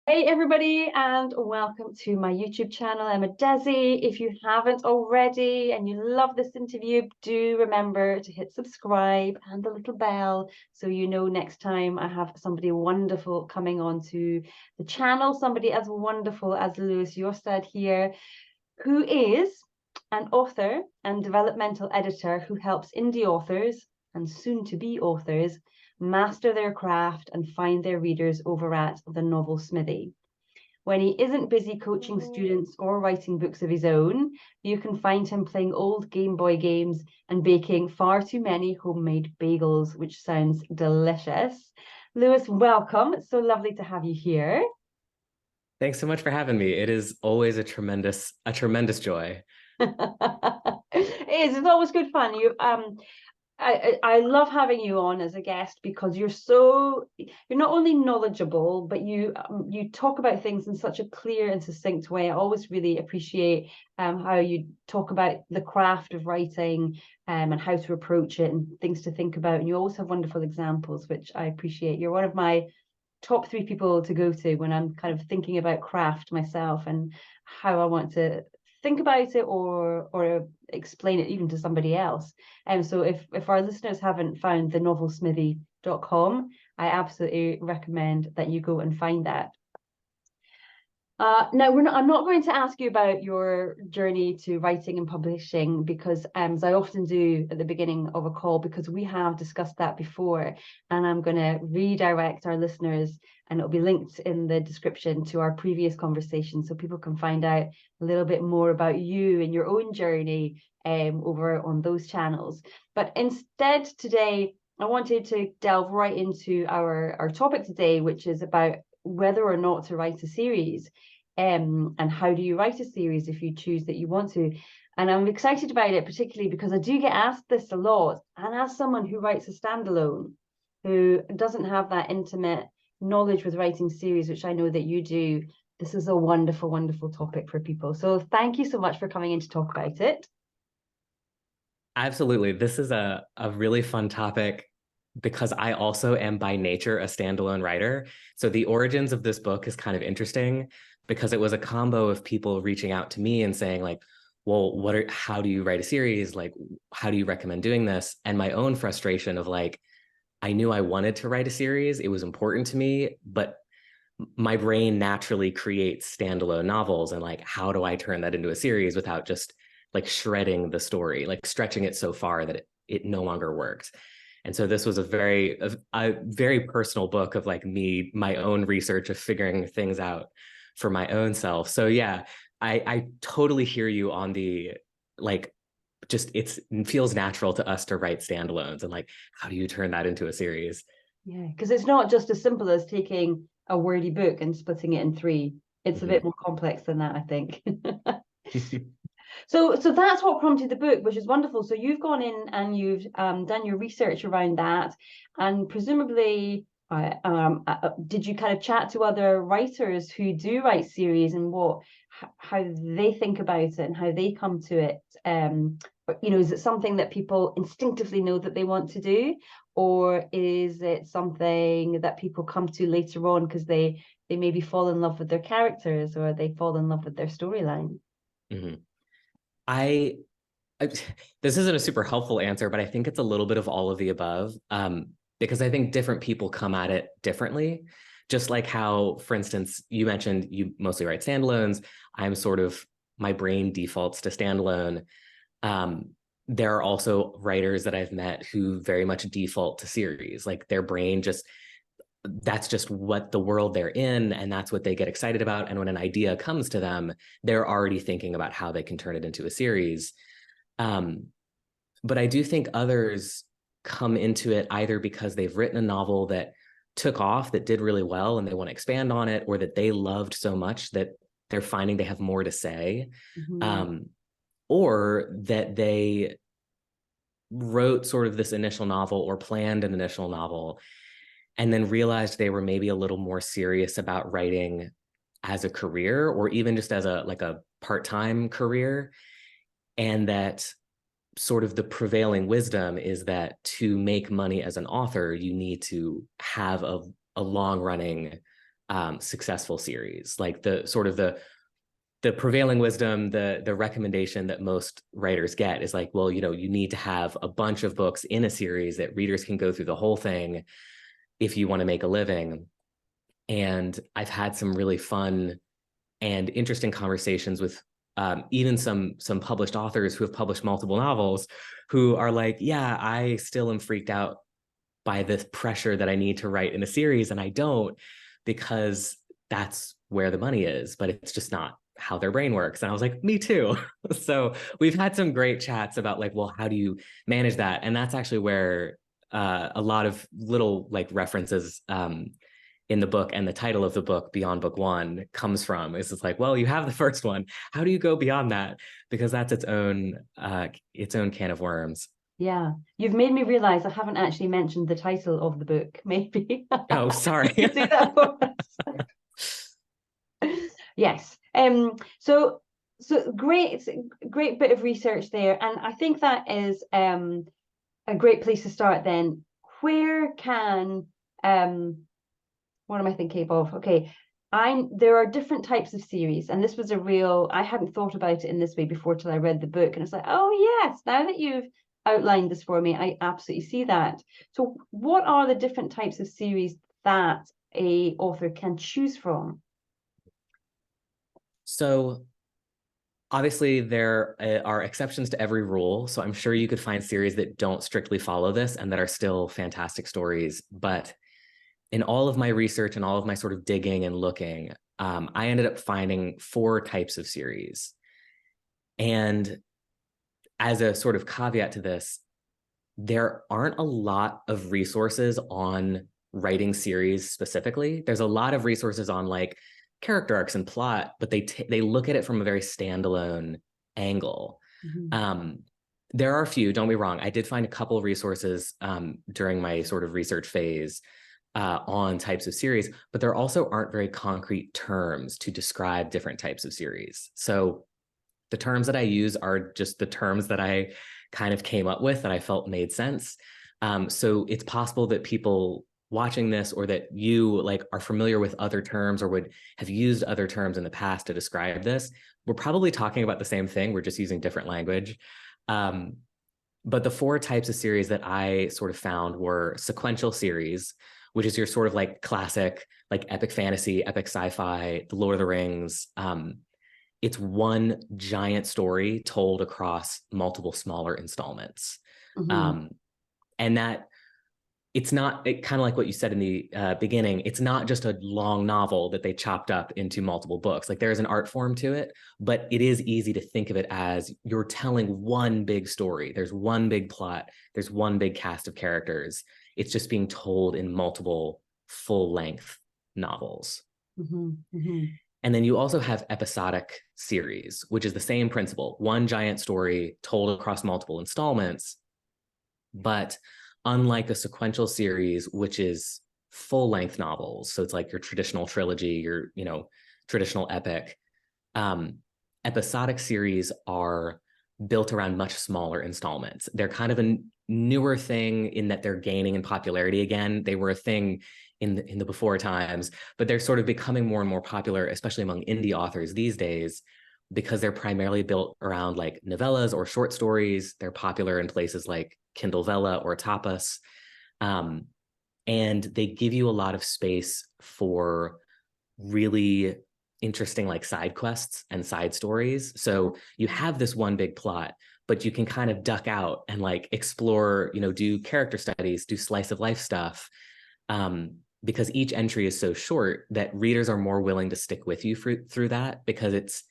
Hey everybody, and welcome to my YouTube channel. I'm Desi. If you haven't already and you love this interview, do remember to hit subscribe and the little bell so you know next time I have somebody wonderful coming on to the channel, somebody as wonderful as Lewis Jorstad here, who is an author and developmental editor who helps indie authors and soon-to-be authors master their craft and find their readers over at the Novel Smithy. When he isn't busy coaching students or writing books of his own, you can find him playing old Gameboy games and baking far too many homemade bagels, which sounds delicious. Lewis, welcome. It's so lovely to have you here. Thanks so much for having me. It is always a tremendous joy. It is. It's always good fun. I love having you on as a guest because you're not only knowledgeable, but you talk about things in such a clear and succinct way. I always really appreciate how you talk about the craft of writing and how to approach it and things to think about. And you always have wonderful examples, which I appreciate. You're one of my top 3 people to go to when I'm kind of thinking about craft myself and how I want to think about it or explain it even to somebody else. And so if our listeners haven't found the novelsmithy.com, I absolutely recommend that you go and find that. Now, I'm not going to ask you about your journey to writing and publishing because, as I often do at the beginning of a call, because we have discussed that before, and I'm going to redirect our listeners, and it'll be linked in the description to our previous conversation, so people can find out a little bit more about you and your own journey over on those channels. But instead, today, I wanted to delve right into our topic today, which is about whether or not to write a series, and how do you write a series if you choose that you want to. And I'm excited about it, particularly because I do get asked this a lot, and as someone who writes a standalone, who doesn't have that intimate knowledge with writing series, which I know that you do, this is a wonderful, wonderful topic for people. So thank you so much for coming in to talk about it. Absolutely. This is a really fun topic because I also am by nature a standalone writer. So the origins of this book is kind of interesting because it was a combo of people reaching out to me and saying like, well, how do you write a series? Like, how do you recommend doing this? And my own frustration of like, I knew I wanted to write a series. It was important to me, but my brain naturally creates standalone novels. And like, how do I turn that into a series without just like shredding the story, like stretching it so far that it no longer worked? And so this was a very personal book of like my own research of figuring things out for my own self. So yeah, I totally hear you on the like, just it feels natural to us to write standalones and like, how do you turn that into a series? Yeah, because it's not just as simple as taking a wordy book and splitting it in 3. It's a bit more complex than that, I think. So that's what prompted the book, which is wonderful. So you've gone in and you've done your research around that, and presumably, did you kind of chat to other writers who do write series and how they think about it and how they come to it? Is it something that people instinctively know that they want to do, or is it something that people come to later on because they maybe fall in love with their characters or they fall in love with their storyline? Mm-hmm. I this isn't a super helpful answer, but I think it's a little bit of all of the above, because I think different people come at it differently. Just like how, for instance, you mentioned you mostly write standalones. My brain defaults to standalone. There are also writers that I've met who very much default to series. Like their brain that's just what the world they're in, and that's what they get excited about. And when an idea comes to them, they're already thinking about how they can turn it into a series. But I do think others come into it either because they've written a novel that took off, that did really well, and they want to expand on it, or that they loved so much that they're finding they have more to say, or that they wrote sort of this initial novel or planned an initial novel and then realized they were maybe a little more serious about writing as a career or even just as a part-time career. And that sort of the prevailing wisdom is that to make money as an author, you need to have a long-running successful series. Like the sort of the prevailing wisdom, the recommendation that most writers get is like, well, you need to have a bunch of books in a series that readers can go through the whole thing if you want to make a living. And I've had some really fun and interesting conversations with even some published authors who have published multiple novels who are like, yeah, I still am freaked out by the pressure that I need to write in a series, and I don't, because that's where the money is, but it's just not how their brain works. And I was like, me too. So we've had some great chats about like, well, how do you manage that? And that's actually where a lot of little like references in the book and the title of the book, Beyond Book One, comes from. It's just like, well, you have the first one. How do you go beyond that? Because that's its own can of worms. Yeah, you've made me realize I haven't actually mentioned the title of the book. Maybe Oh, sorry. you do that for us. Yes. So great, great bit of research there, and I think that is a great place to start. Then, where can what am I thinking of? Okay, there are different types of series, and this was I hadn't thought about it in this way before till I read the book, and it's like, oh yes, now that you've outlined this for me, I absolutely see that. So what are the different types of series that a author can choose from? So obviously there are exceptions to every rule. So I'm sure you could find series that don't strictly follow this and that are still fantastic stories. But in all of my research and all of my sort of digging and looking, I ended up finding 4 types of series. And as a sort of caveat to this, there aren't a lot of resources on writing series specifically. There's a lot of resources on like character arcs and plot, but they look at it from a very standalone angle. Mm-hmm. There are a few, don't be wrong. I did find a couple of resources during my sort of research phase on types of series, but there also aren't very concrete terms to describe different types of series. So the terms that I use are just the terms that I kind of came up with that I felt made sense. So it's possible that people watching this, or that you like are familiar with other terms or would have used other terms in the past to describe this. We're probably talking about the same thing. We're just using different language. But the 4 types of series that I sort of found were sequential series, which is your sort of like classic, like epic fantasy, epic sci-fi, The Lord of the Rings. It's one giant story told across multiple smaller installments. Mm-hmm. And that it's not kind of like what you said in the beginning. It's not just a long novel that they chopped up into multiple books. Like there's an art form to it, but it is easy to think of it as you're telling one big story. There's one big plot. There's one big cast of characters. It's just being told in multiple full-length novels. Mm-hmm. Mm-hmm. And then you also have episodic series, which is the same principle. One giant story told across multiple installments, but unlike a sequential series, which is full-length novels, so it's like your traditional trilogy, your traditional epic, episodic series are built around much smaller installments. They're kind of a newer thing in that they're gaining in popularity again. They were a thing in the before times, but they're sort of becoming more and more popular, especially among indie authors these days, because they're primarily built around like novellas or short stories. They're popular in places like Kindle Vella or Tapas. And they give you a lot of space for really interesting like side quests and side stories. So you have this one big plot, but you can kind of duck out and like explore, do character studies, do slice of life stuff. Because each entry is so short that readers are more willing to stick with you through that, because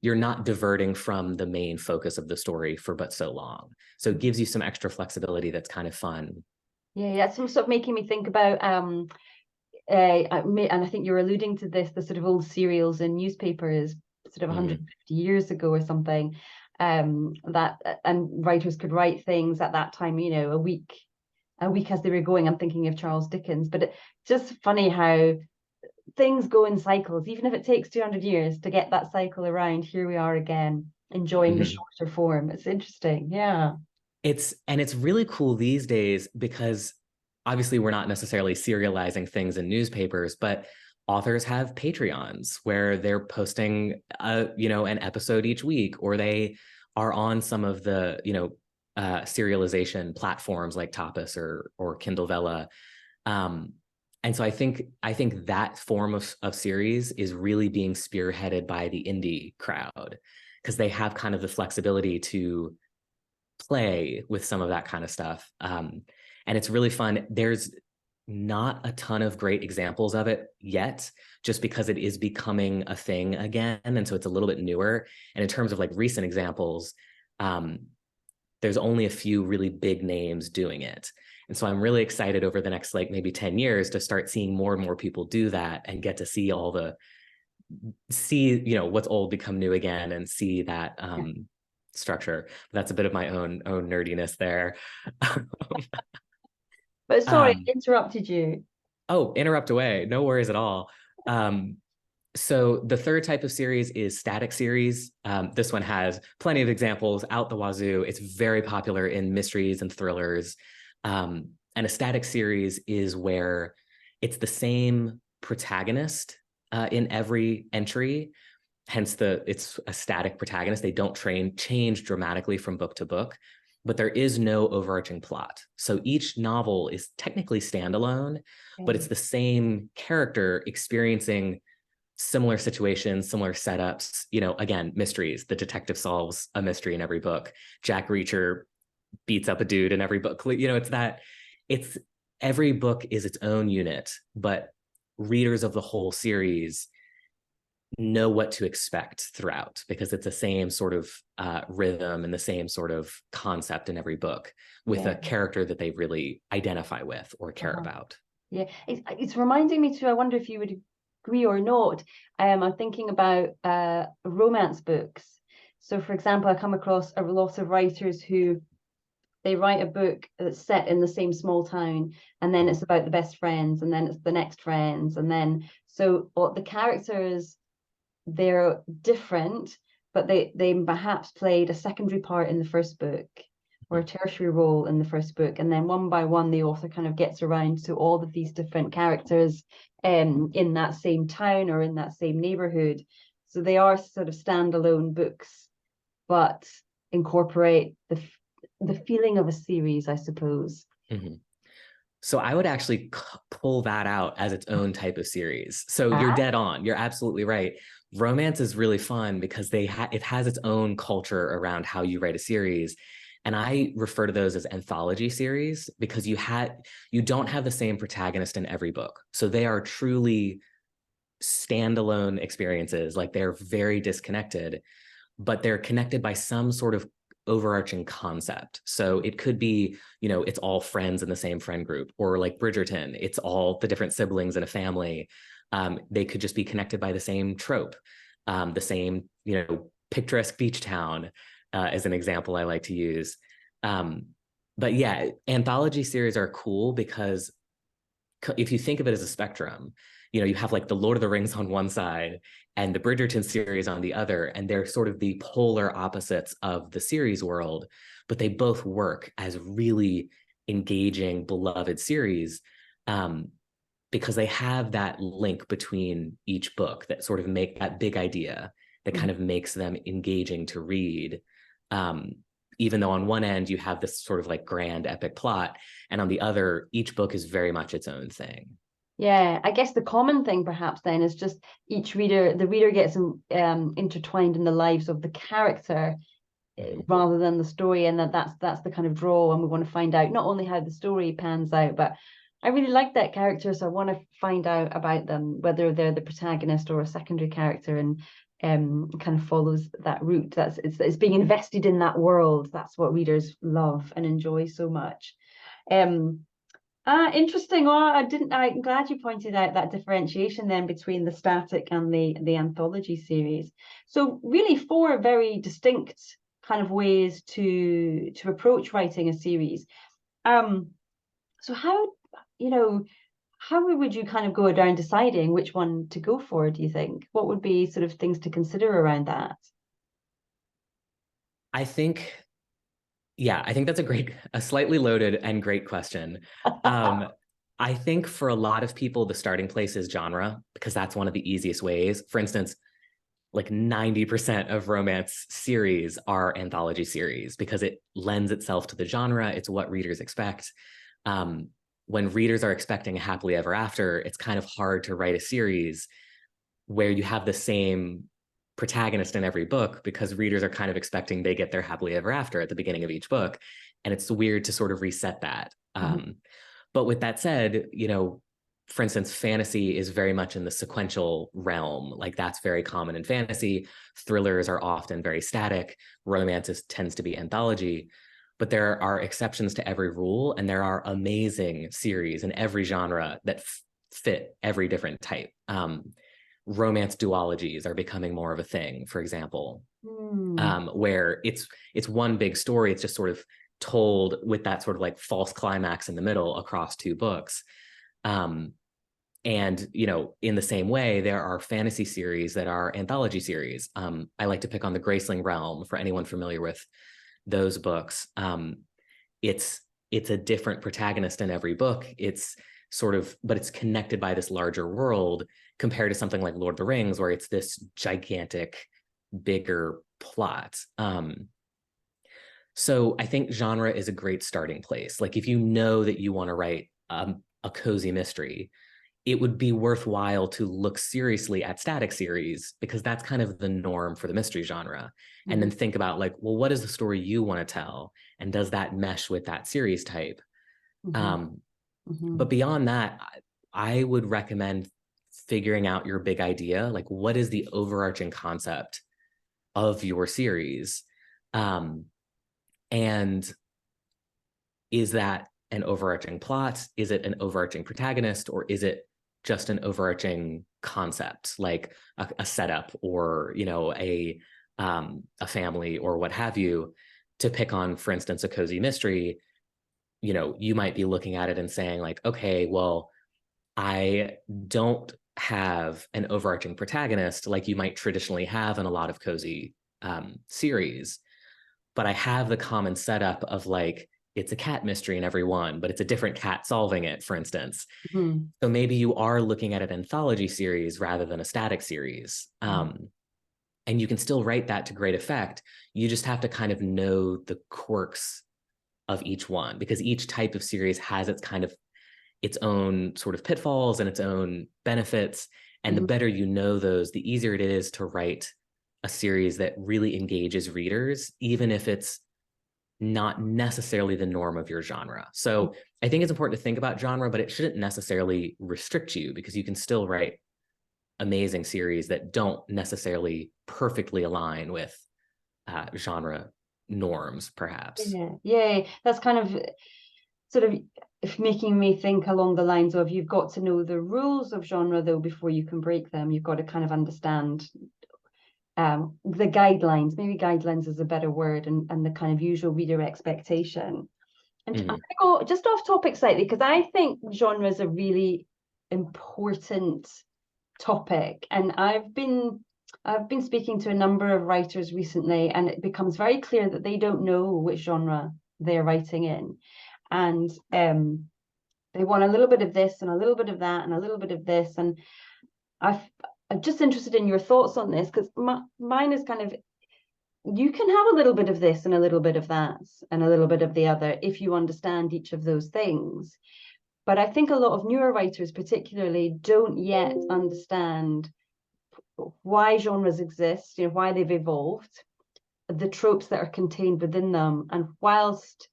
you're not diverting from the main focus of the story for but so long. So it gives you some extra flexibility that's kind of fun. Yeah, it's sort of making me think about and I think you're alluding to this, the sort of old serials in newspapers sort of 150 years ago or something, that and writers could write things at that time, a week as they were going. I'm thinking of Charles Dickens, but it's just funny how things go in cycles. Even if it takes 200 years to get that cycle around, here we are again, enjoying the shorter form. It's interesting. Yeah. It's really cool these days, because obviously we're not necessarily serializing things in newspapers, but authors have Patreons where they're posting an episode each week, or they are on some of the serialization platforms like Tapas or Kindle Vella. And so I think that form of series is really being spearheaded by the indie crowd, because they have kind of the flexibility to play with some of that kind of stuff. And it's really fun. There's not a ton of great examples of it yet, just because it is becoming a thing again. And so it's a little bit newer. And in terms of like recent examples, there's only a few really big names doing it. And so I'm really excited over the next like maybe 10 years to start seeing more and more people do that and get to see what's old become new again, and see that structure. That's a bit of my own nerdiness there. But sorry, I interrupted you. Oh, interrupt away. No worries at all. So the third type of series is static series. This one has plenty of examples out the wazoo. It's very popular in mysteries and thrillers. And a static series is where it's the same protagonist in every entry. Hence it's a static protagonist. They don't change dramatically from book to book, but there is no overarching plot. So each novel is technically standalone, but it's the same character experiencing similar situations, similar setups, again, mysteries. The detective solves a mystery in every book. Jack Reacher beats up a dude in every book. It's every book is its own unit, but readers of the whole series know what to expect throughout, because it's the same sort of rhythm and the same sort of concept in every book, with a character that they really identify with or care about. Yeah, it's reminding me too, I wonder if you would agree or not. I'm thinking about romance books. So for example, I come across a lot of writers who they write a book that's set in the same small town, and then it's about the best friends, and then it's the next friends, and then so the characters, they're different, but they perhaps played a secondary part in the first book or a tertiary role in the first book, and then one by one the author kind of gets around to all of these different characters in that same town or in that same neighborhood. So they are sort of standalone books, but incorporate the feeling of a series, I suppose. Mm-hmm. So I would actually pull that out as its own type of series. So you're dead on. You're absolutely right. Romance is really fun because it has its own culture around how you write a series. And I refer to those as anthology series, because you don't have the same protagonist in every book. So they are truly standalone experiences. Like, they're very disconnected, but they're connected by some sort of overarching concept. So it could be, it's all friends in the same friend group, or like Bridgerton, it's all the different siblings in a family. They could just be connected by the same trope, the same, picturesque beach town, as an example I like to use. But yeah, anthology series are cool because if you think of it as a spectrum, you have like the Lord of the Rings on one side and the Bridgerton series on the other, and they're sort of the polar opposites of the series world, but they both work as really engaging, beloved series, because they have that link between each book that sort of make that big idea that kind of makes them engaging to read. Even though on one end you have this sort of like grand epic plot, and on the other, each book is very much its own thing. Yeah, I guess the common thing perhaps then is just the reader gets intertwined in the lives of the character rather than the story, and that's the kind of draw, and we want to find out not only how the story pans out, but I really like that character, so I want to find out about them, whether they're the protagonist or a secondary character, and kind of follows that route. It's being invested in that world. That's what readers love and enjoy so much. Interesting. Oh, I'm glad you pointed out that differentiation then between the static and the anthology series. So really, four very distinct kind of ways to approach writing a series. So how would you kind of go down deciding which one to go for, do you think? What would be sort of things to consider around that? I think that's a slightly loaded and great question. I think for a lot of people, the starting place is genre, because that's one of the easiest ways. For instance, like 90% of romance series are anthology series because it lends itself to the genre. It's what readers expect. Um, when readers are expecting a happily ever after, it's kind of hard to write a series where you have the same protagonist in every book, because readers are kind of expecting they get their happily ever after at the beginning of each book. And it's weird to sort of reset that. But with that said, for instance, fantasy is very much in the sequential realm. Like that's very common in fantasy. Thrillers are often very static. Romance tends to be anthology. But there are exceptions to every rule, and there are amazing series in every genre that fit every different type. Romance duologies are becoming more of a thing, for example, where it's one big story. It's just sort of told with that sort of like false climax in the middle across two books. And, in the same way, there are fantasy series that are anthology series. I like to pick on the Graceling Realm for anyone familiar with those books. It's a different protagonist in every book. But it's connected by this larger world, compared to something like Lord of the Rings, where it's this gigantic, bigger plot. So I think genre is a great starting place. Like if you know that you want to write a cozy mystery, it would be worthwhile to look seriously at static series, because that's kind of the norm for the mystery genre. And then think about like, well, what is the story you want to tell? And does that mesh with that series type? But beyond that, I would recommend figuring out your big idea. Like, what is the overarching concept of your series? And is that an overarching plot? Is it an overarching protagonist? Or is it just an overarching concept, like a setup, or, a family, or what have you? To pick on, for instance, a cozy mystery, you might be looking at it and saying like, okay, well, I don't have an overarching protagonist like you might traditionally have in a lot of cozy series, but I have the common setup of like, it's a cat mystery in every one, but it's a different cat solving it, for instance. So maybe you are looking at an anthology series rather than a static series. And you can still write that to great effect. You just have to kind of know the quirks of each one, because each type of series has its own sort of pitfalls and its own benefits. And the better you know those, the easier it is to write a series that really engages readers, even if it's not necessarily the norm of your genre. So I think it's important to think about genre, but it shouldn't necessarily restrict you, because you can still write amazing series that don't necessarily perfectly align with genre norms, perhaps. Yeah, that's kind of sort of making me think along the lines of, you've got to know the rules of genre though before you can break them. You've got to kind of understand the guidelines. Maybe guidelines is a better word, and the kind of usual reader expectation. And I'm going to go just off topic slightly, because I think genre is a really important topic, and I've been speaking to a number of writers recently, and it becomes very clear that they don't know which genre they're writing in, and they want a little bit of this and a little bit of that and a little bit of this. And I'm just interested in your thoughts on this, because mine is kind of, you can have a little bit of this and a little bit of that and a little bit of the other if you understand each of those things. But I think a lot of newer writers particularly don't yet understand why genres exist, why they've evolved, the tropes that are contained within them, and whilst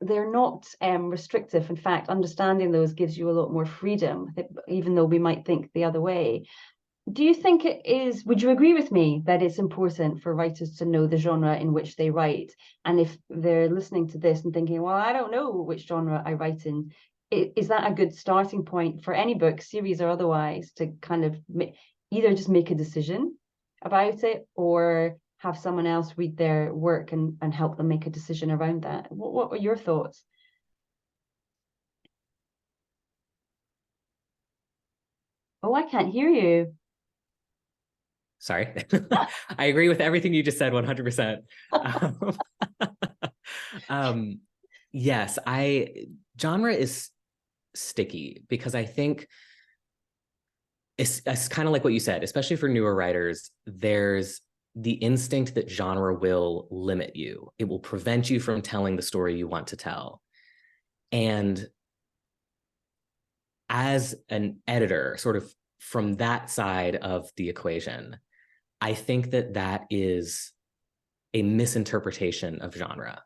they're not restrictive, in fact, understanding those gives you a lot more freedom, even though we might think the other way. Do you think would you agree with me that it's important for writers to know the genre in which they write? And if they're listening to this and thinking, well, I don't know which genre I write in, is that a good starting point for any book, series or otherwise, to kind of either just make a decision about it, or have someone else read their work and help them make a decision around that? What were your thoughts? Oh, I can't hear you. Sorry. I agree with everything you just said 100%. Yes, genre is sticky because I think it's kind of like what you said, especially for newer writers, there's the instinct that genre will limit you. It will prevent you from telling the story you want to tell. And as an editor, sort of from that side of the equation, I think that that is a misinterpretation of genre.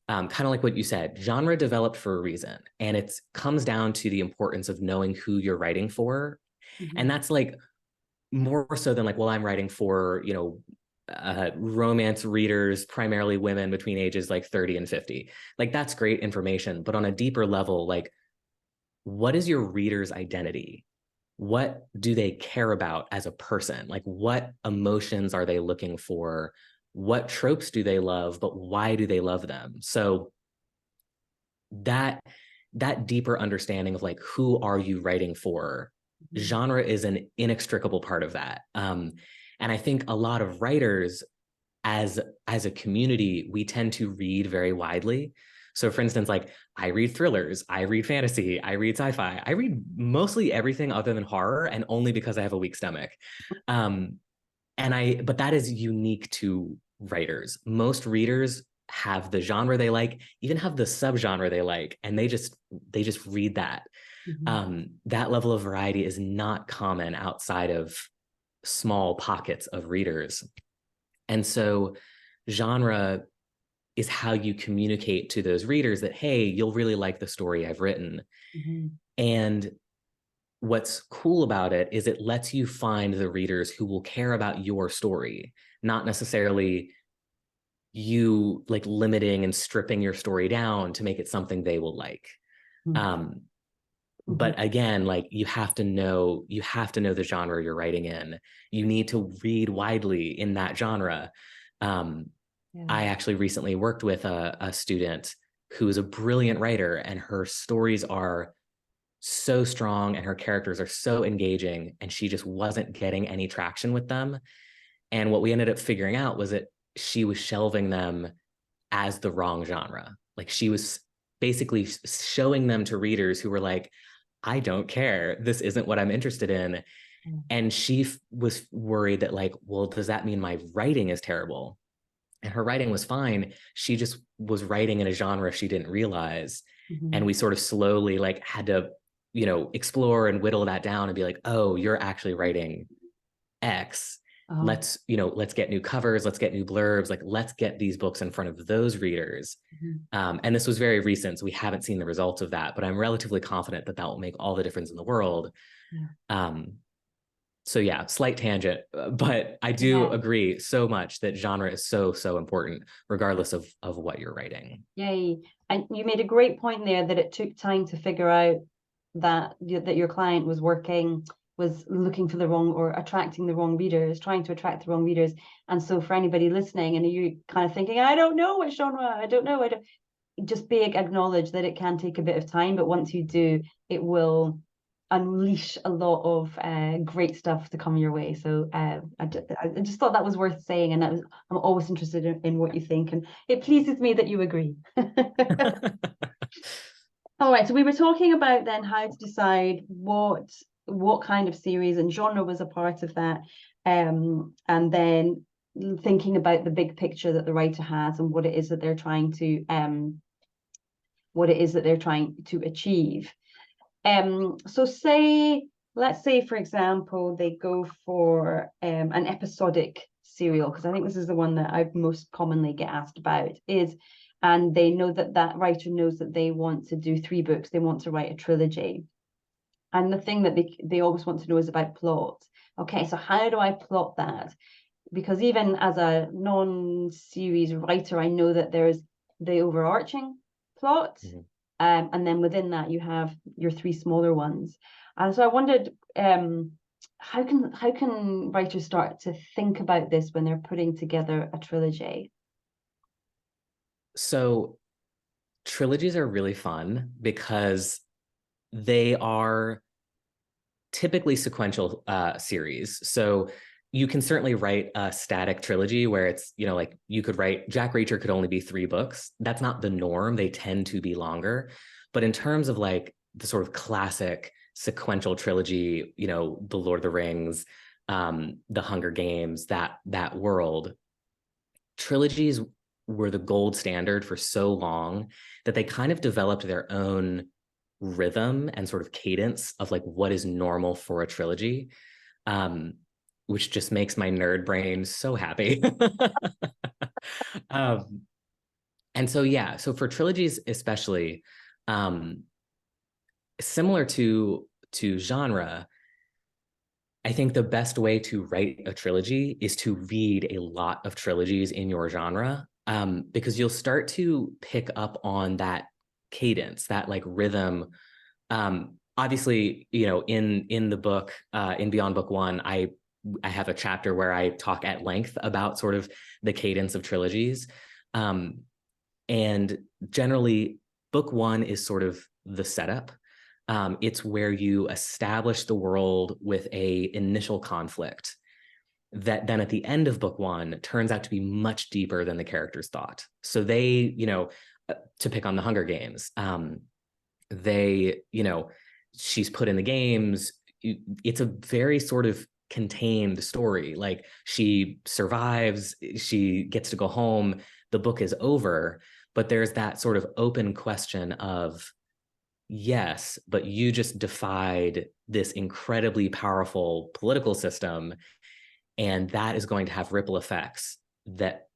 Kind of like what you said, genre developed for a reason, and it comes down to the importance of knowing who you're writing for. And that's like more so than like, well, I'm writing for, romance readers, primarily women between ages like 30 and 50. Like that's great information, but on a deeper level, like what is your reader's identity? What do they care about as a person? Like what emotions are they looking for? What tropes do they love, but why do they love them? So that deeper understanding of like, who are you writing for? Genre is an inextricable part of that. And I think a lot of writers as a community, we tend to read very widely. So for instance, like I read thrillers, I read fantasy, I read sci-fi, I read mostly everything other than horror, and only because I have a weak stomach. But that is unique to writers. Most readers have the genre they like, even have the subgenre they like, and they just read that. That level of variety is not common outside of small pockets of readers. And so genre is how you communicate to those readers that, hey, you'll really like the story I've written. And what's cool about it is it lets you find the readers who will care about your story, not necessarily you like limiting and stripping your story down to make it something they will like. But again, like you have to know the genre you're writing in. You need to read widely in that genre. I actually recently worked with a student who is a brilliant writer, and her stories are so strong and her characters are so engaging, and she just wasn't getting any traction with them. And what we ended up figuring out was that she was shelving them as the wrong genre. Like she was basically showing them to readers who were like, I don't care. This isn't what I'm interested in. And she was worried that like, well, does that mean my writing is terrible? And her writing was fine. She just was writing in a genre she didn't realize. And we sort of slowly like had to, explore and whittle that down and be like, oh, you're actually writing X. Let's get new covers, let's get new blurbs, like let's get these books in front of those readers. And this was very recent, so we haven't seen the results of that, but I'm relatively confident that will make all the difference in the world. So yeah, slight tangent, but I do agree so much that genre is so important, regardless of what you're writing. Yay. And you made a great point there that it took time to figure out that your client was looking for the wrong or attracting the wrong readers, trying to attract the wrong readers. And so for anybody listening and you kind of thinking, I don't know what genre, I don't know, just acknowledge that it can take a bit of time, but once you do, it will unleash a lot of great stuff to come your way. So I just thought that was worth saying, and I'm always interested in what you think, and it pleases me that you agree. All right, so we were talking about then how to decide what kind of series, and genre was a part of that, and then thinking about the big picture that the writer has and what it is that they're trying to achieve. So let's say, for example, they go for an episodic serial, because I think this is the one that I most commonly get asked about, and they know that writer knows that they want to do 3 books, they want to write a trilogy. And the thing that they always want to know is about plot. Okay, so how do I plot that? Because even as a non-series writer, I know that there's the overarching plot, and then within that you have your 3 smaller ones. And so I wondered, how can writers start to think about this when they're putting together a trilogy? So trilogies are really fun because they are typically sequential series. So you can certainly write a static trilogy where it's, like you could write Jack Reacher could only be 3 books. That's not the norm. They tend to be longer. But in terms of like the sort of classic sequential trilogy, you know, The Lord of the Rings, The Hunger Games, that world, trilogies were the gold standard for so long that they kind of developed their own rhythm and sort of cadence of like what is normal for a trilogy, which just makes my nerd brain so happy. um, and so, yeah, so for trilogies especially, um, similar to genre, I think the best way to write a trilogy is to read a lot of trilogies in your genre, because you'll start to pick up on that cadence, that like rhythm. Obviously, you know, in the book, in Beyond Book One, I have a chapter where I talk at length about sort of the cadence of trilogies, and generally, Book One is sort of the setup. It's where you establish the world with a initial conflict that then at the end of book one turns out to be much deeper than the characters thought. So they, you know, to pick on the Hunger Games, they, you know, she's put in the games. It's a very sort of contained story. Like she survives, she gets to go home, the book is over, but there's that sort of open question of, yes, but you just defied this incredibly powerful political system, and that is going to have ripple effects that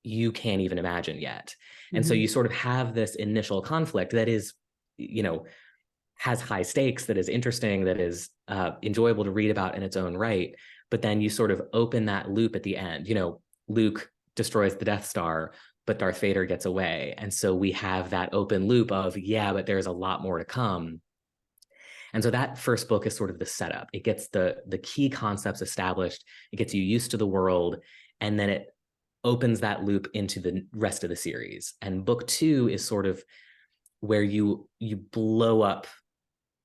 you can't even imagine yet. And so you sort of have this initial conflict that is, you know, has high stakes, that is interesting, that is enjoyable to read about in its own right. But then you sort of open that loop at the end. You know, Luke destroys the Death Star, but Darth Vader gets away. And so we have that open loop of, yeah, but there's a lot more to come. And so that first book is sort of the setup. It gets the key concepts established, it gets you used to the world, and then it opens that loop into the rest of the series. And book two is sort of where you blow up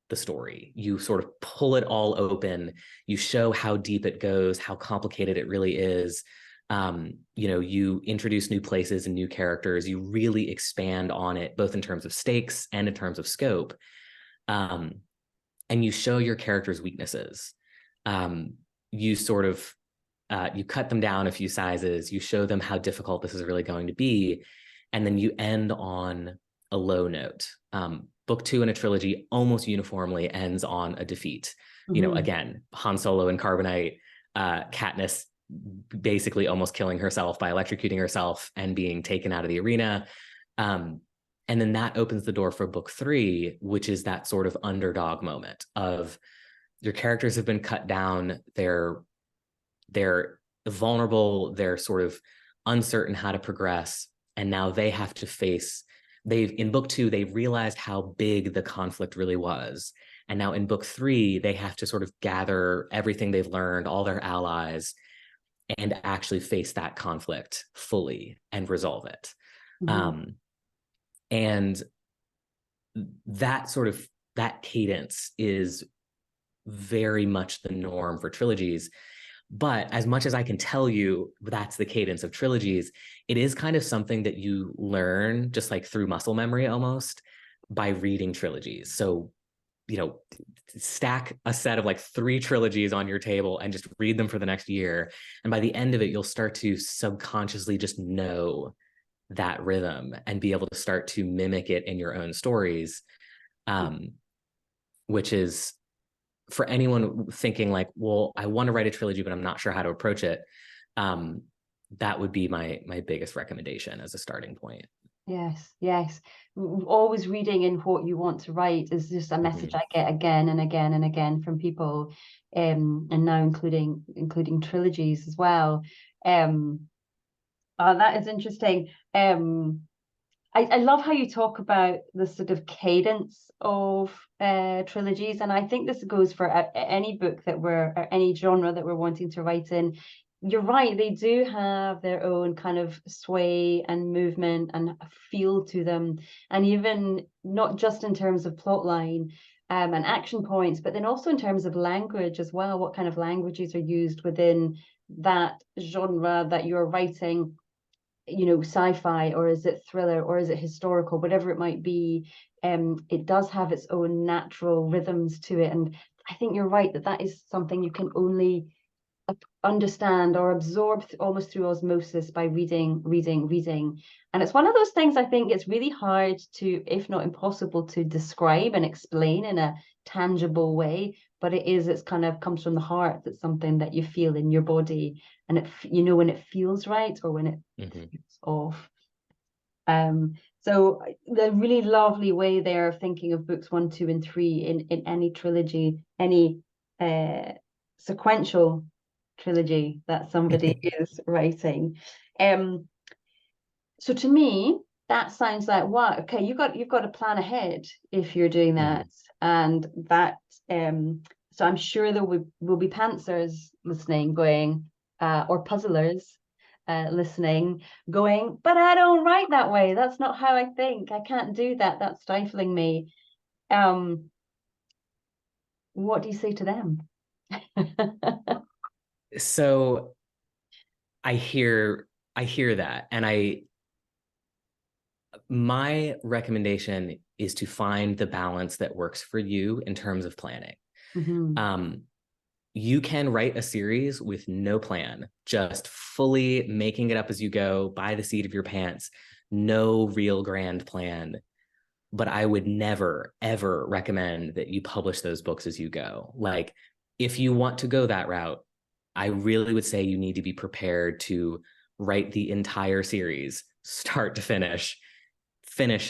the story. You sort of pull it all open. You show how deep it goes, how complicated it really is. You know, you introduce new places and new characters. You really expand on it, both in terms of stakes and in terms of scope. And you show your characters' weaknesses. You sort of you cut them down a few sizes. You show them how difficult this is really going to be, and then you end on a low note. Book two in a trilogy almost uniformly ends on a defeat. You know, again, Han Solo and Carbonite, Katniss basically almost killing herself by electrocuting herself and being taken out of the arena. And then that opens the door for book three, which is that sort of underdog moment of your characters have been cut down. They're vulnerable. They're sort of uncertain how to progress. And now they have to face, in book two, they realized how big the conflict really was. And now in book three, they have to sort of gather everything they've learned, all their allies, and actually face that conflict fully and resolve it. And that sort of, that cadence is very much the norm for trilogies. But as much as I can tell you that's the cadence of trilogies, it is kind of something that you learn just like through muscle memory almost by reading trilogies. So, you know, stack a set of like 3 trilogies on your table and just read them for the next year. And by the end of it, you'll start to subconsciously just know that rhythm and be able to start to mimic it in your own stories, which is, for anyone thinking like, well, I want to write a trilogy, but I'm not sure how to approach it, that would be my biggest recommendation as a starting point. Yes. Always reading in what you want to write is just a message I get again and again and again from people, and now including trilogies as well. That is interesting. I love how you talk about the sort of cadence of trilogies, and I think this goes for any book that or any genre that we're wanting to write in. You're right, they do have their own kind of sway and movement and feel to them, and even not just in terms of plot line and action points, but then also in terms of language as well. What kind of languages are used within that genre that you're writing? sci-fi, or is it thriller, or is it historical, whatever it might be. It does have its own natural rhythms to it, and I think you're right that is something you can only understand or absorb almost through osmosis by reading. And it's one of those things I think it's really hard to, if not impossible, to describe and explain in a tangible way. But it's kind of comes from the heart. It's something that you feel in your body, and when it feels right or when it feels off. So the really lovely way there of thinking of books 1, 2, and 3 in any trilogy, any sequential trilogy that somebody is writing. So to me, that sounds like, wow, okay, you've got to plan ahead if you're doing that. And that so I'm sure there will be pantsers listening going, or puzzlers listening going, but I don't write that way. That's not how I think. I can't do that. That's stifling me. What do you say to them? So I hear that, and my recommendation is to find the balance that works for you in terms of planning. You can write a series with no plan, just fully making it up as you go by the seat of your pants, no real grand plan. But I would never, ever recommend that you publish those books as you go. Like, if you want to go that route, I really would say you need to be prepared to write the entire series, start to finish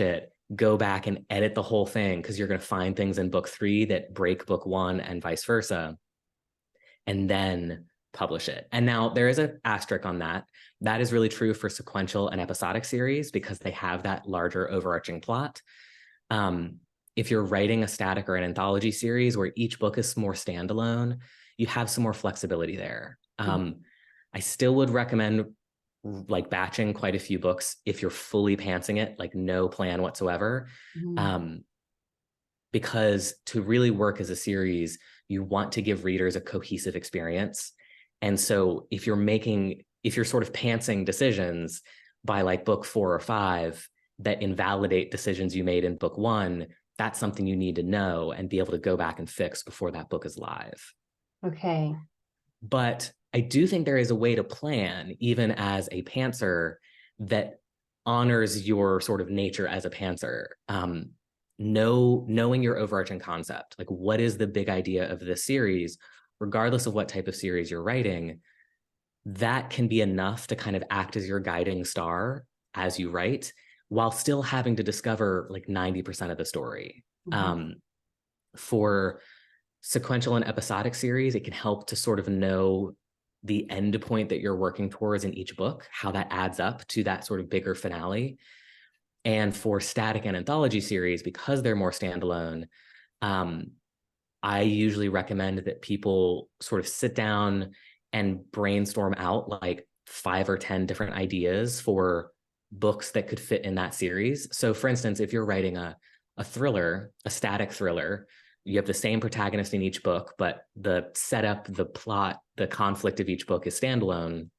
it, go back and edit the whole thing, because you're going to find things in book 3 that break book 1 and vice versa, and then publish it. And now there is an asterisk on that. That is really true for sequential and episodic series because they have that larger overarching plot. If you're writing a static or an anthology series where each book is more standalone, you have some more flexibility there. I still would recommend like batching quite a few books if you're fully pantsing it, like no plan whatsoever. Because to really work as a series, you want to give readers a cohesive experience. And so if you're sort of pantsing decisions by like book 4 or 5 that invalidate decisions you made in book 1, that's something you need to know and be able to go back and fix before that book is live. Okay. But I do think there is a way to plan, even as a pantser, that honors your sort of nature as a pantser. Knowing your overarching concept, like what is the big idea of this series, regardless of what type of series you're writing, that can be enough to kind of act as your guiding star as you write, while still having to discover like 90% of the story. For sequential and episodic series, it can help to sort of know the end point that you're working towards in each book, how that adds up to that sort of bigger finale. And for static and anthology series, because they're more standalone, I usually recommend that people sort of sit down and brainstorm out like 5 or 10 different ideas for books that could fit in that series. So for instance, if you're writing a thriller, a static thriller, you have the same protagonist in each book, but the setup, the plot, the conflict of each book is standalone,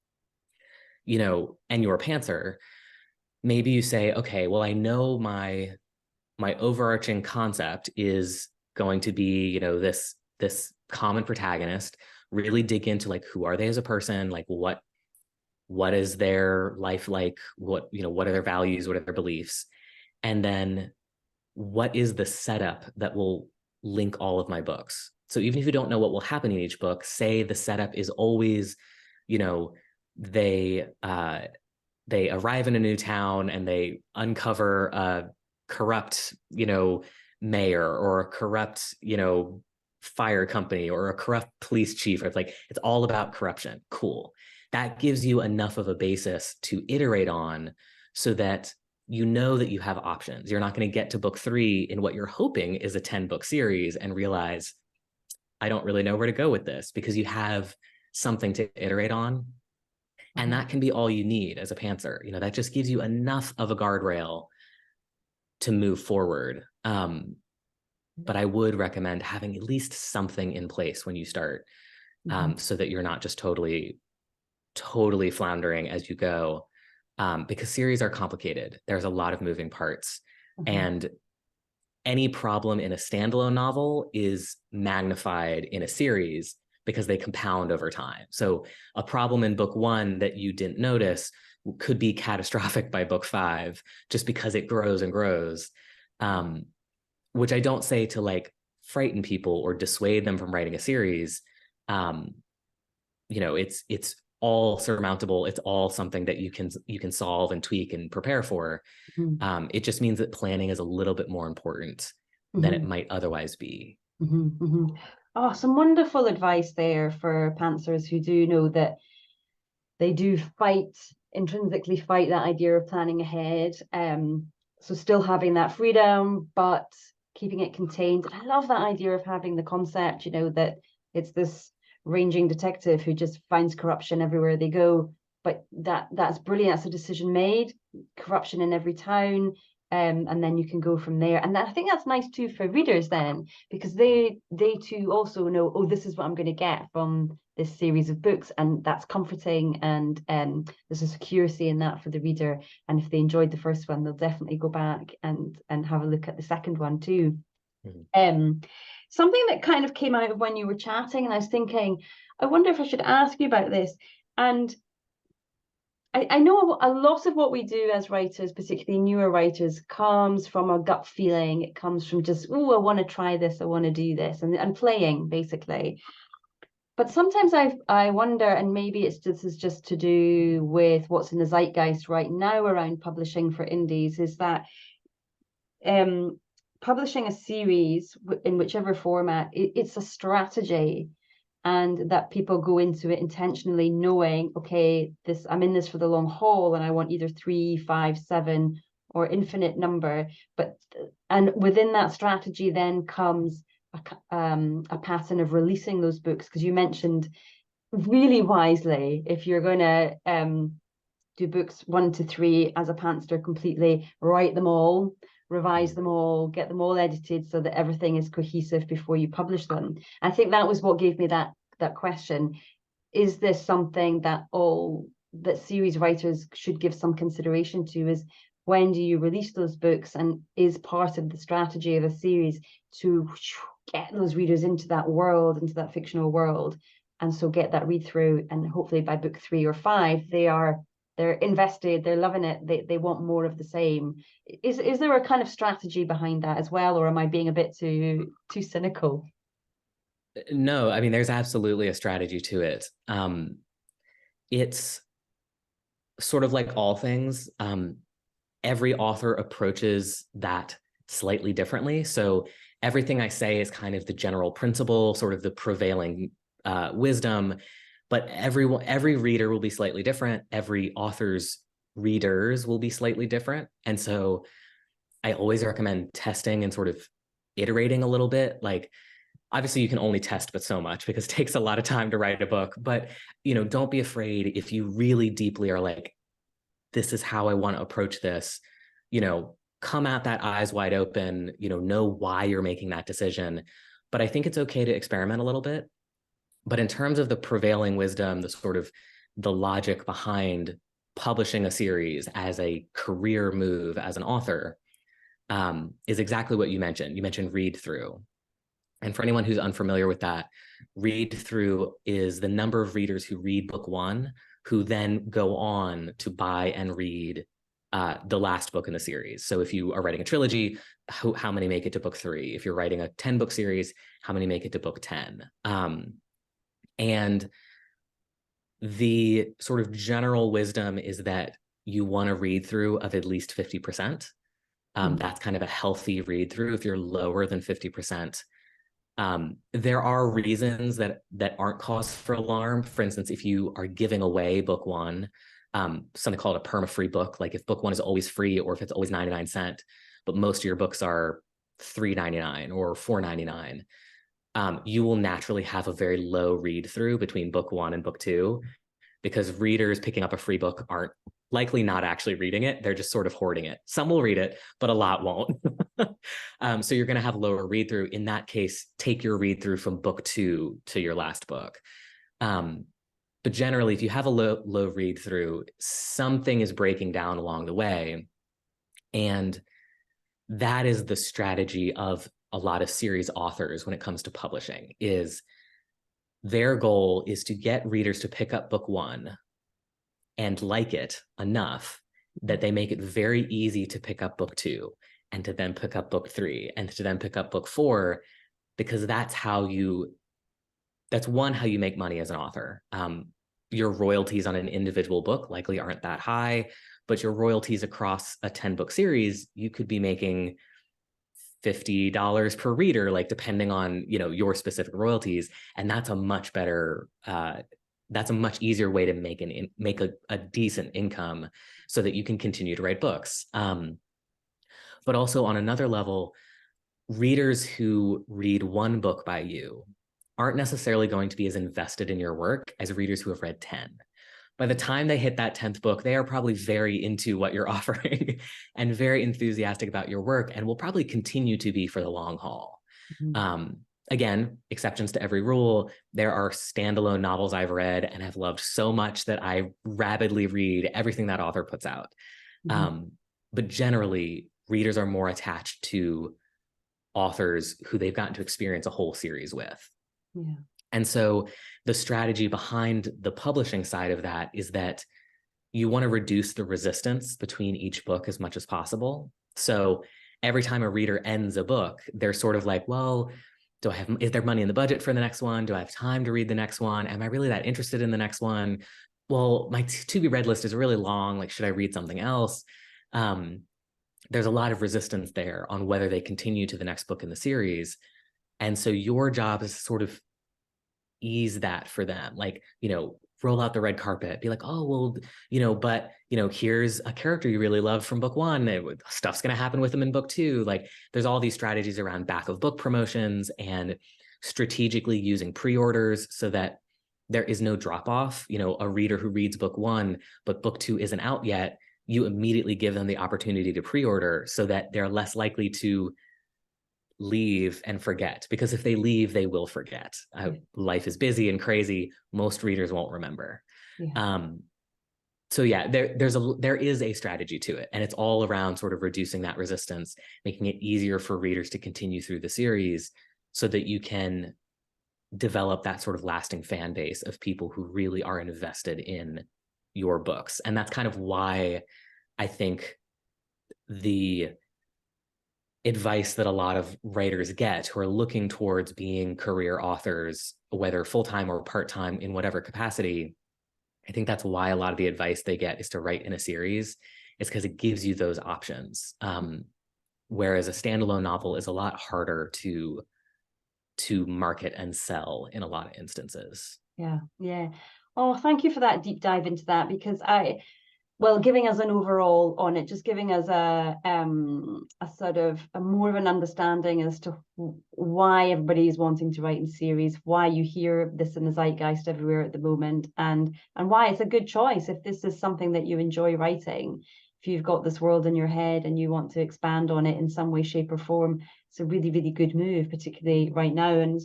and you're a pantser, maybe you say, okay, well, I know my overarching concept is going to be, this common protagonist, really dig into like, who are they as a person? Like what is their life like? What are their values? What are their beliefs? And then what is the setup that will link all of my books? So even if you don't know what will happen in each book, say the setup is always, they arrive in a new town and they uncover a corrupt, mayor, or a corrupt, fire company, or a corrupt police chief. It's like, it's all about corruption. Cool. That gives you enough of a basis to iterate on so that that you have options. You're not going to get to book 3 in what you're hoping is a 10-book series and realize, I don't really know where to go with this, because you have something to iterate on. And that can be all you need as a pantser. That just gives you enough of a guardrail to move forward. But I would recommend having at least something in place when you start, so that you're not just totally floundering as you go. because series are complicated. There's a lot of moving parts. Mm-hmm. And any problem in a standalone novel is magnified in a series because they compound over time. So a problem in book 1 that you didn't notice could be catastrophic by book 5, just because it grows and grows. Which I don't say to like frighten people or dissuade them from writing a series. It's all surmountable. It's all something that you can solve and tweak and prepare for. Mm-hmm. It just means that planning is a little bit more important than it might otherwise be. Mm-hmm. Mm-hmm. Oh, some wonderful advice there for pantsers who do know that they do intrinsically fight that idea of planning ahead. So still having that freedom, but keeping it contained. I love that idea of having the concept, that it's this ranging detective who just finds corruption everywhere they go. But that's brilliant. That's a decision made. Corruption in every town. And then you can go from there. And I think that's nice too for readers then, because they too also know, oh, this is what I'm going to get from this series of books, and that's comforting, and there's a security in that for the reader. And if they enjoyed the first one, they'll definitely go back and have a look at the second one too. Mm-hmm. Something that kind of came out of when you were chatting, and I was thinking, I wonder if I should ask you about this. And I know a lot of what we do as writers, particularly newer writers, comes from a gut feeling. It comes from just, oh, I want to try this, I want to do this, and playing basically. But sometimes I wonder, and maybe this is just to do with what's in the zeitgeist right now around publishing for indies, is that publishing a series in whichever format, it's a strategy, and that people go into it intentionally knowing, okay, I'm in this for the long haul, and I want either 3, 5, 7 or infinite number. And within that strategy then comes a pattern of releasing those books, because you mentioned really wisely, if you're going to do books 1 to 3 as a pantser completely, write them all, revise them all, get them all edited so that everything is cohesive before you publish them. I think that was what gave me that question. Is this something that series writers should give some consideration to, is when do you release those books, and is part of the strategy of a series to get those readers into that world, into that fictional world, and so get that read through, and hopefully by book 3 or 5 they're invested, they're loving it, they want more of the same. Is there a kind of strategy behind that as well, or am I being a bit too cynical? No, I mean, there's absolutely a strategy to it. It's sort of like all things. Every author approaches that slightly differently. So everything I say is kind of the general principle, sort of the prevailing wisdom, but every reader will be slightly different. Every author's readers will be slightly different. And so I always recommend testing and sort of iterating a little bit. Like, obviously you can only test but so much, because it takes a lot of time to write a book. But, don't be afraid if you really deeply are like, this is how I want to approach this, come at that eyes wide open, know why you're making that decision. But I think it's okay to experiment a little bit. But in terms of the prevailing wisdom, the logic behind publishing a series as a career move as an author, is exactly what you mentioned. You mentioned read through. And for anyone who's unfamiliar with that, read through is the number of readers who read book 1, who then go on to buy and read the last book in the series. So if you are writing a trilogy, how many make it to book 3? If you're writing a 10-book series, how many make it to book 10? And the sort of general wisdom is that you want to read through of at least 50%. That's kind of a healthy read through. If you're lower than 50%, there are reasons that aren't cause for alarm. For instance, if you are giving away book 1, something called a perma-free book, like if book 1 is always free, or if it's always 99¢, but most of your books are $3.99 or $4.99, you will naturally have a very low read through between book 1 and book 2, because readers picking up a free book aren't likely not actually reading it. They're just sort of hoarding it. Some will read it, but a lot won't. So you're going to have lower read through. In that case, take your read through from book 2 to your last book. But generally, if you have a low read through, something is breaking down along the way. And that is the strategy of a lot of series authors when it comes to publishing, is their goal is to get readers to pick up book one and like it enough that they make it very easy to pick up book two, and to then pick up book three, and to then pick up book four, because that's how you make money as an author. Your royalties on an individual book likely aren't that high, but your royalties across a 10-book series, you could be making $50 per reader, like depending on, your specific royalties. And that's a much better, that's a much easier way to make a decent income so that you can continue to write books. But also on another level, readers who read one book by you aren't necessarily going to be as invested in your work as readers who have read 10. By the time they hit that 10th book, they are probably very into what you're offering and very enthusiastic about your work, and will probably continue to be for the long haul. Mm-hmm. Again, exceptions to every rule. There are standalone novels I've read and have loved so much that I rapidly read everything that author puts out. Mm-hmm. But generally, readers are more attached to authors who they've gotten to experience a whole series with. Yeah. And so the strategy behind the publishing side of that is that you want to reduce the resistance between each book as much as possible. So every time a reader ends a book, they're sort of like, well, is there money in the budget for the next one? Do I have time to read the next one? Am I really that interested in the next one? Well, my to be read list is really long. Like, should I read something else? There's a lot of resistance there on whether they continue to the next book in the series. And so your job is to sort of ease that for them, like, roll out the red carpet, be like, oh, well, but, here's a character you really love from book one. Stuff's going to happen with them in book two. Like, there's all these strategies around back of book promotions and strategically using pre-orders so that there is no drop off. A reader who reads book one, but book two isn't out yet, you immediately give them the opportunity to pre-order so that they're less likely to leave and forget, because if they leave, they will forget. Life is busy and crazy. Most readers won't remember. Yeah. So yeah, there is a strategy to it, and it's all around sort of reducing that resistance, making it easier for readers to continue through the series so that you can develop that sort of lasting fan base of people who really are invested in your books. And that's kind of why I think the advice that a lot of writers get who are looking towards being career authors, whether full-time or part-time in whatever capacity, I think that's why a lot of the advice they get is to write in a series, is because it gives you those options. Whereas a standalone novel is a lot harder to market and sell in a lot of instances. Yeah. Oh, thank you for that deep dive into that, because giving us an overall on it, just giving us a sort of a more of an understanding as to why everybody is wanting to write in series, why you hear this in the zeitgeist everywhere at the moment, and why it's a good choice if this is something that you enjoy writing. If you've got this world in your head and you want to expand on it in some way, shape, or form, it's a really, really good move, particularly right now. And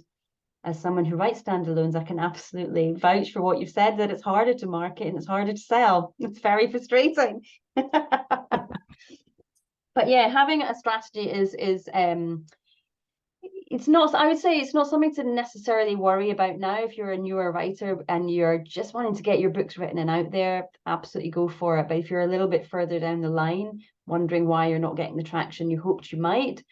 as someone who writes standalones, I can absolutely vouch for what you've said, that it's harder to market and it's harder to sell. It's very frustrating. But yeah, having a strategy is it's not, I would say it's not something to necessarily worry about now. If you're a newer writer and you're just wanting to get your books written and out there, absolutely go for it. But if you're a little bit further down the line, wondering why you're not getting the traction you hoped you might,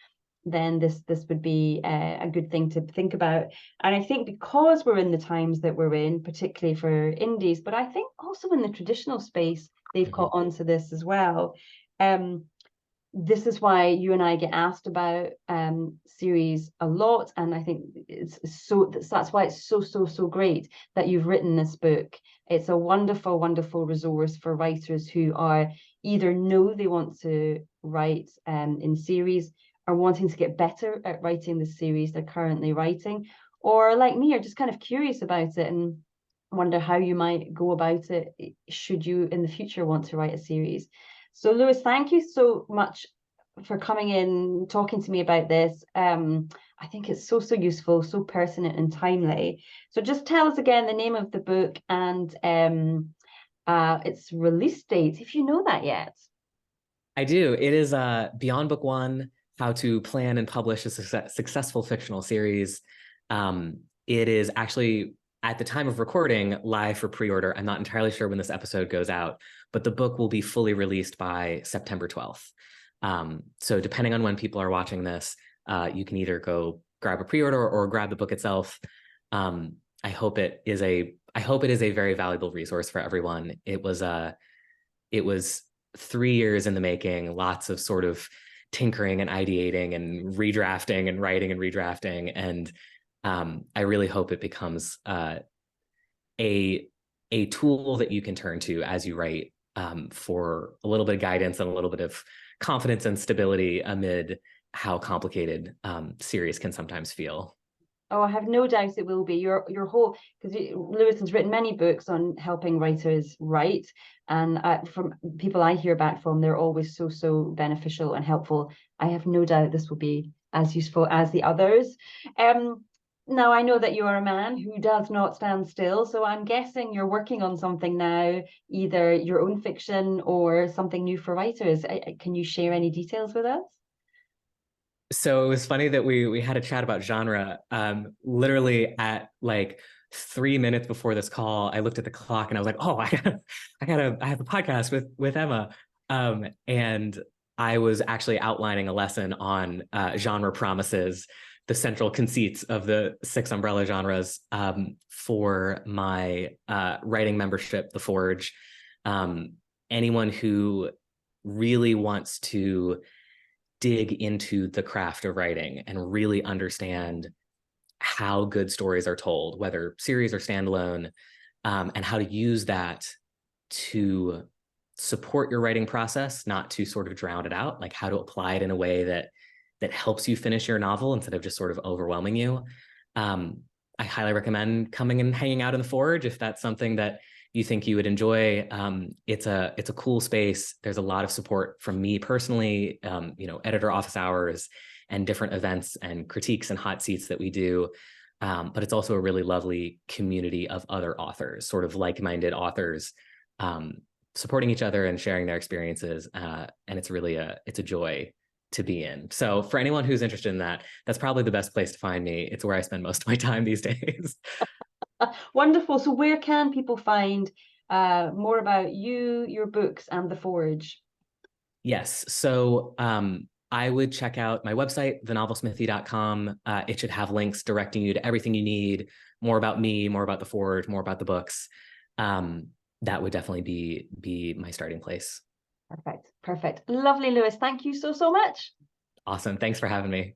then this would be a good thing to think about. And I think because we're in the times that we're in, particularly for indies, but I think also in the traditional space, they've caught on to this as well. This is why you and I get asked about series a lot, and I think that's why it's so great that you've written this book. It's a wonderful resource for writers who are either know they want to write in series, are wanting to get better at writing the series they're currently writing, or like me, are just kind of curious about it and wonder how you might go about it should you in the future want to write a series. So Lewis, thank you so much for coming in, talking to me about this. I think it's so useful, so pertinent and timely. So just tell us again the name of the book and its release date, if you know that yet. I do. It is Beyond Book One, How to Plan and Publish a Successful Fictional Series. It is actually, at the time of recording, live for pre-order. I'm not entirely sure when this episode goes out, but the book will be fully released by September 12th. So depending on when people are watching this, you can either go grab a pre-order or grab the book itself. I hope it is a very valuable resource for everyone. It was 3 years in the making, lots of sort of tinkering and ideating and redrafting and writing and redrafting. And I really hope it becomes a tool that you can turn to as you write, for a little bit of guidance and a little bit of confidence and stability amid how complicated series can sometimes feel. Oh, I have no doubt it will be. Your whole, because Lewis has written many books on helping writers write, and from people I hear back from, they're always so beneficial and helpful. I have no doubt this will be as useful as the others. Now I know that you are a man who does not stand still, so I'm guessing you're working on something now, either your own fiction or something new for writers. Can you share any details with us? So it was funny that we had a chat about genre. Literally at like 3 minutes before this call, I looked at the clock and I was like, "Oh, I have a podcast with Emma," and I was actually outlining a lesson on genre promises, the central conceits of the 6 umbrella genres, for my writing membership, The Forge. Anyone who really wants to dig into the craft of writing and really understand how good stories are told, whether series or standalone, and how to use that to support your writing process, not to sort of drown it out, like how to apply it in a way that helps you finish your novel instead of just sort of overwhelming you. I highly recommend coming and hanging out in the Forge if that's something that you think you would enjoy. It's a cool space. There's a lot of support from me personally, editor office hours and different events and critiques and hot seats that we do. But it's also a really lovely community of other authors, sort of like-minded authors, supporting each other and sharing their experiences. And it's really it's a joy to be in. So for anyone who's interested in that, that's probably the best place to find me. It's where I spend most of my time these days. Wonderful. So where can people find more about you, your books, and The Forge? Yes. So I would check out my website, thenovelsmithy.com. It should have links directing you to everything you need, more about me, more about The Forge, more about the books. That would definitely be my starting place. Perfect. Lovely, Lewis. Thank you so much. Awesome. Thanks for having me.